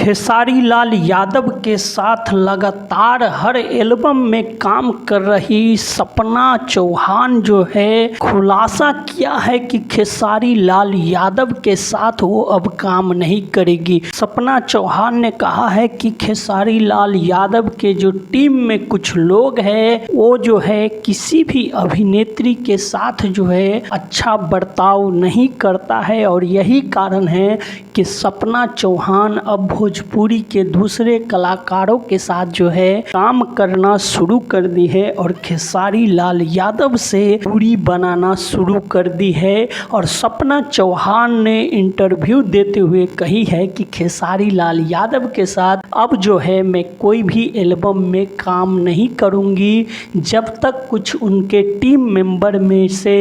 खेसारी लाल यादव के साथ लगातार हर एल्बम में काम कर रही सपना चौहान जो है खुलासा किया है कि खेसारी लाल यादव के साथ वो अब काम नहीं करेगी। सपना चौहान ने कहा है कि खेसारी लाल यादव के जो टीम में कुछ लोग हैं वो जो है किसी भी अभिनेत्री के साथ जो है अच्छा बर्ताव नहीं करता है और यही कारण है कि सपना चौहान अब भोजपुरी के दूसरे कलाकारों के साथ जो है काम करना शुरू कर दी है और खेसारी लाल यादव से दूरी बनाना शुरू कर दी है। और सपना चौहान ने इंटरव्यू देते हुए कही है कि खेसारी लाल यादव के साथ अब जो है मैं कोई भी एल्बम में काम नहीं करूंगी जब तक कुछ उनके टीम मेंबर में से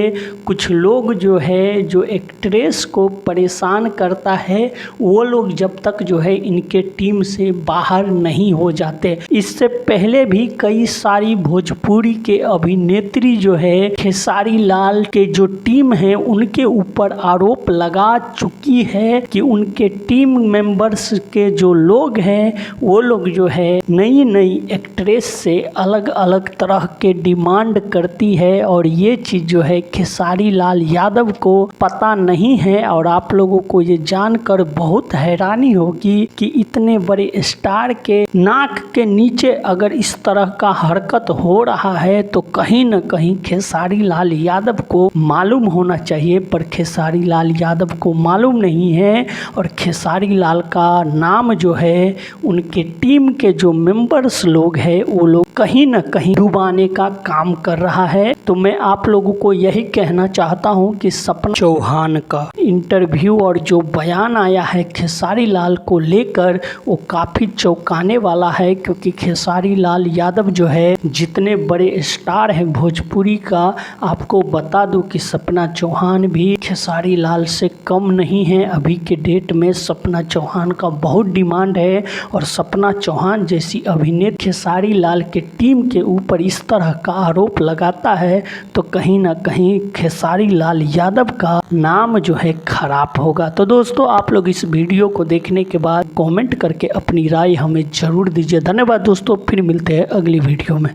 कुछ लोग जो है जो एक्ट्रेस को परेशान करता है वो लोग जब तक जो है इनके टीम से बाहर नहीं हो जाते। इससे पहले भी कई सारी भोजपुरी के अभिनेत्री जो है खेसारी लाल के जो टीम है उनके ऊपर आरोप लगा चुकी है कि उनके टीम मेंबर्स के जो लोग हैं वो लोग जो है नई नई एक्ट्रेस से अलग अलग तरह के डिमांड करती है और ये चीज़ जो है खेसारी लाल यादव को पता नहीं है। और आप लोगों को ये जानकर बहुत हैरानी होगी कि इतने बड़े स्टार के नाक के नीचे अगर इस तरह का हरकत हो रहा है तो कहीं न कहीं खेसारी लाल यादव को मालूम होना चाहिए, पर खेसारी लाल यादव को मालूम नहीं है। और खेसारी लाल का नाम जो है उनके टीम के जो मेंबर्स लोग हैं वो लोग कहीं न कहीं डुबाने का काम कर रहा है। तो मैं आप लोगों को यही कहना चाहता हूं कि सपना चौहान का इंटरव्यू और जो बयान आया है खेसारी लाल को लेकर वो काफ़ी चौंकाने वाला है, क्योंकि खेसारी लाल यादव जो है जितने बड़े स्टार हैं भोजपुरी का, आपको बता दूं कि सपना चौहान भी खेसारी लाल से कम नहीं है। अभी के डेट में सपना चौहान का बहुत डिमांड है और सपना चौहान जैसी अभिनेत्री खेसारी लाल के टीम के ऊपर इस तरह का आरोप लगाता है तो कहीं ना कहीं खेसारी लाल यादव का नाम जो है खराब होगा। तो दोस्तों आप लोग इस वीडियो को देखने के बाद कमेंट करके अपनी राय हमें ज़रूर दीजिए। धन्यवाद दोस्तों, फिर मिलते हैं अगली वीडियो में।